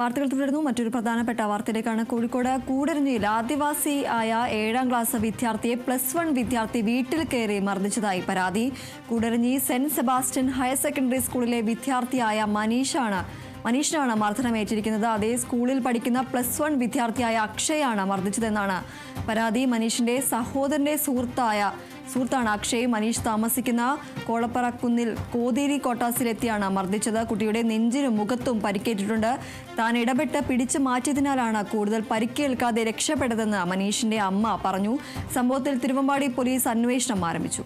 വാർത്തകൾ തുടരുന്നു. മറ്റൊരു പ്രധാനപ്പെട്ട വാർത്തയിലേക്കാണ്. കോഴിക്കോട് കൂടരഞ്ഞിയിൽ ആദിവാസി ആയ 7ാം ക്ലാസ് വിദ്യാർത്ഥിയെ +1 വിദ്യാർത്ഥി വീട്ടിൽ കയറി മർദ്ദിച്ചതായി പരാതി. Koodaranji saint Sebastian higher secondary സ്കൂളിലെ വിദ്യാർത്ഥിയായ മനീഷിനാണ് മർദ്ദനമേറ്റിരിക്കുന്നത്. അതേ സ്കൂളിൽ പഠിക്കുന്ന +1 വിദ്യാർത്ഥിയായ അക്ഷയാണ് മർദ്ദിച്ചതെന്നാണ് പരാതി. മനീഷിന്റെ സഹോദരന്റെ സുഹൃത്താണ് അക്ഷയ്. മനീഷ് താമസിക്കുന്ന കോളപ്പറക്കുന്നിൽ കോതേരി ക്വാർട്ടേഴ്സിലെത്തിയാണ് മർദ്ദിച്ചത്. കുട്ടിയുടെ നെഞ്ചിനും മുഖത്തും പരിക്കേറ്റിട്ടുണ്ട്. താൻ ഇടപെട്ട് പിടിച്ചു മാറ്റിയതിനാലാണ് കൂടുതൽ പരിക്കേൽക്കാതെ രക്ഷപ്പെട്ടതെന്ന് മനീഷിന്റെ അമ്മ പറഞ്ഞു. സംഭവത്തിൽ തിരുവമ്പാടി പോലീസ് അന്വേഷണം ആരംഭിച്ചു.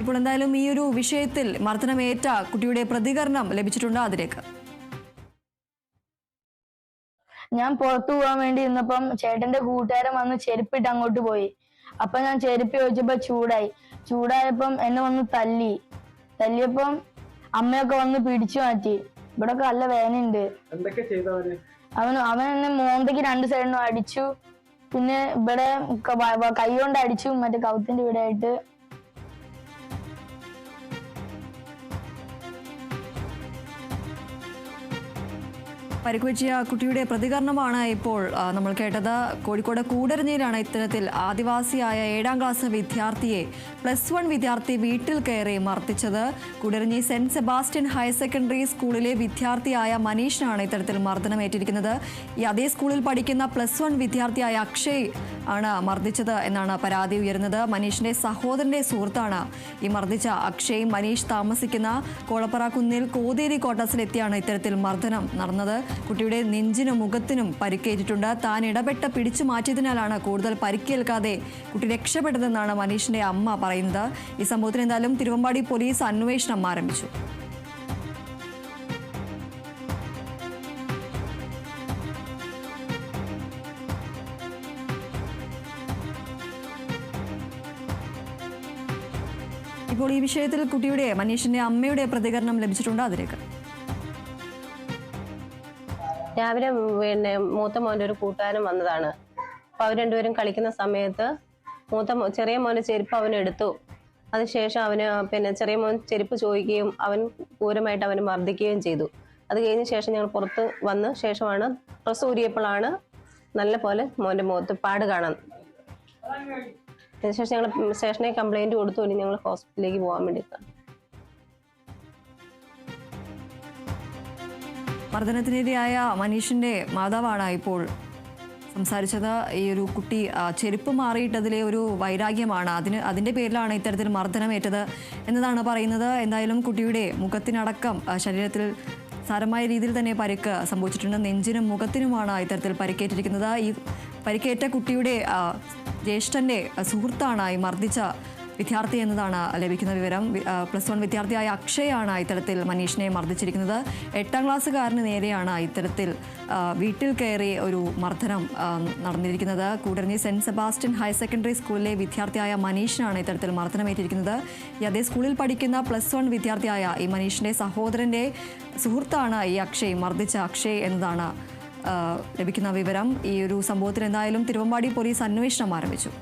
ഇപ്പോൾ എന്തായാലും ഈ ഒരു വിഷയത്തിൽ മർദ്ദനമേറ്റ കുട്ടിയുടെ പ്രതികരണം ലഭിച്ചിട്ടുണ്ട്. അതിലേക്ക് ഞാൻ പുറത്തു പോകാൻ വേണ്ടി ഇരുന്നപ്പം ചേട്ടന്റെ കൂട്ടുകാരൻ വന്ന് ചെരുപ്പിട്ട് അങ്ങോട്ട് പോയി. അപ്പൊ ഞാൻ ചെരുപ്പ് ചോദിച്ചപ്പോ ചൂടായപ്പം എന്നെ വന്ന് തല്ലിയപ്പം അമ്മയൊക്കെ വന്ന് പിടിച്ചു മാറ്റി. ഇവിടെ നല്ല വേദനയുണ്ട്. അവൻ എന്നെ മോന്തയ്ക്ക് 2 സൈഡിനും അടിച്ചു. പിന്നെ ഇവിടെ കൈ കൊണ്ട് അടിച്ചു, മറ്റേ കൗത്തിന്റെ ഇവിടെ ആയിട്ട്. പരിക്കുപറ്റിയ കുട്ടിയുടെ പ്രതികരണമാണ് ഇപ്പോൾ നമ്മൾ കേട്ടത്. കോഴിക്കോട് കൂടരഞ്ഞിയിലാണ് ഇത്തരത്തിൽ ആദിവാസിയായ 7ാം ക്ലാസ് വിദ്യാർത്ഥിയെ +1 വിദ്യാർത്ഥി വീട്ടിൽ കയറി മർദ്ദിച്ചത്. Koodaranji saint Sebastian higher secondary സ്കൂളിലെ വിദ്യാർത്ഥിയായ മനീഷിനാണ് ഇത്തരത്തിൽ മർദ്ദനമേറ്റിരിക്കുന്നത്. ഈ അതേ സ്കൂളിൽ പഠിക്കുന്ന +1 വിദ്യാർത്ഥിയായ അക്ഷയ് ആണ് മർദ്ദിച്ചത് എന്നാണ് പരാതി ഉയരുന്നത്. മനീഷിന്റെ സഹോദരന്റെ സുഹൃത്താണ് ഈ മർദ്ദിച്ച അക്ഷയ്. മനീഷ് താമസിക്കുന്ന കോളപ്പറക്കുന്നിൽ കോതേരി ക്വാർട്ടേഴ്സിലെത്തിയാണ് ഇത്തരത്തിൽ മർദ്ദനം നടന്നത്. കുട്ടിയുടെ നെഞ്ചിനും മുഖത്തിനും പരിക്കേറ്റിട്ടുണ്ട്. താൻ ഇടപെട്ട് പിടിച്ചു മാറ്റിയതിനാലാണ് കൂടുതൽ പരിക്കേൽക്കാതെ കുട്ടി രക്ഷപ്പെട്ടതെന്നാണ് മനീഷിന്റെ അമ്മ പറയുന്നത്. ഈ സംഭവത്തിൽ എന്തായാലും തിരുവമ്പാടി പോലീസ് അന്വേഷണം ആരംഭിച്ചു. ഇപ്പോൾ ഈ വിഷയത്തിൽ കുട്ടിയുടെ മനീഷിന്റെ അമ്മയുടെ പ്രതികരണം ലഭിച്ചിട്ടുണ്ട്. അതിലേക്ക് രാവിലെ മൂത്ത മോൻ്റെ ഒരു കൂട്ടുകാരൻ വന്നതാണ്. അപ്പോൾ അവർ രണ്ടുപേരും കളിക്കുന്ന സമയത്ത് ചെറിയ മോൻ്റെ ചെരുപ്പ് അവൻ എടുത്തു. അതിനുശേഷം അവന് ചെറിയ മോൻ ചെരുപ്പ് ചോദിക്കുകയും അവൻ ക്രൂരമായിട്ട് അവനെ മർദ്ദിക്കുകയും ചെയ്തു. അത് കഴിഞ്ഞ ശേഷം ഞങ്ങൾ പുറത്ത് വന്ന ശേഷമാണ് ഡ്രസ്സ് ഊരിയപ്പോഴാണ് നല്ല പോലെ മോൻ്റെ മുഖത്ത് പാട് കാണാൻ. അതിനുശേഷം ഞങ്ങൾ സ്റ്റേഷനിൽ കംപ്ലൈൻറ്റ് കൊടുത്തു. ഇനി ഞങ്ങൾ ഹോസ്പിറ്റലിലേക്ക് പോകാൻ വേണ്ടിയിട്ടാണ്. മർദ്ദനത്തിനിരയായ മനീഷിന്റെ മാതാവാണ് ഇപ്പോൾ സംസാരിച്ചത്. ഈ ഒരു കുട്ടി ചെരുപ്പ് മാറിയിട്ടതിലെ ഒരു വൈരാഗ്യമാണ്, അതിൻ്റെ പേരിലാണ് ഇത്തരത്തിൽ മർദ്ദനമേറ്റത് എന്നതാണ് പറയുന്നത്. എന്തായാലും കുട്ടിയുടെ മുഖത്തിനടക്കം ശരീരത്തിൽ സാരമായ രീതിയിൽ തന്നെ പരിക്ക് സംഭവിച്ചിട്ടുണ്ട്. നെഞ്ചിനും മുഖത്തിനുമാണ് ഇത്തരത്തിൽ പരിക്കേറ്റിരിക്കുന്നത്. ഈ പരിക്കേറ്റ കുട്ടിയുടെ ജ്യേഷ്ഠൻ്റെ സുഹൃത്താണ് ഈ മർദ്ദിച്ച വിദ്യാർത്ഥി എന്നതാണ് ലഭിക്കുന്ന വിവരം. +1 വിദ്യാർത്ഥിയായ അക്ഷയാണ് ഇത്തരത്തിൽ മനീഷിനെ മർദ്ദിച്ചിരിക്കുന്നത്. 8ാം ക്ലാസ്സുകാരന് നേരെയാണ് ഇത്തരത്തിൽ വീട്ടിൽ കയറി ഒരു മർദ്ദനം നടന്നിരിക്കുന്നത്. Koodaranji saint Sebastian higher secondary സ്കൂളിലെ വിദ്യാർത്ഥിയായ മനീഷിനാണ് ഇത്തരത്തിൽ മർദ്ദനമേറ്റിരിക്കുന്നത്. ഈ അതേ സ്കൂളിൽ പഠിക്കുന്ന +1 വിദ്യാർത്ഥിയായ ഈ മനീഷിൻ്റെ സഹോദരൻ്റെ സുഹൃത്താണ് ഈ അക്ഷയ്, മർദ്ദിച്ച അക്ഷയ് എന്നതാണ് ലഭിക്കുന്ന വിവരം. ഈ ഒരു സംഭവത്തിൽ എന്തായാലും തിരുവമ്പാടി പോലീസ് അന്വേഷണം ആരംഭിച്ചു.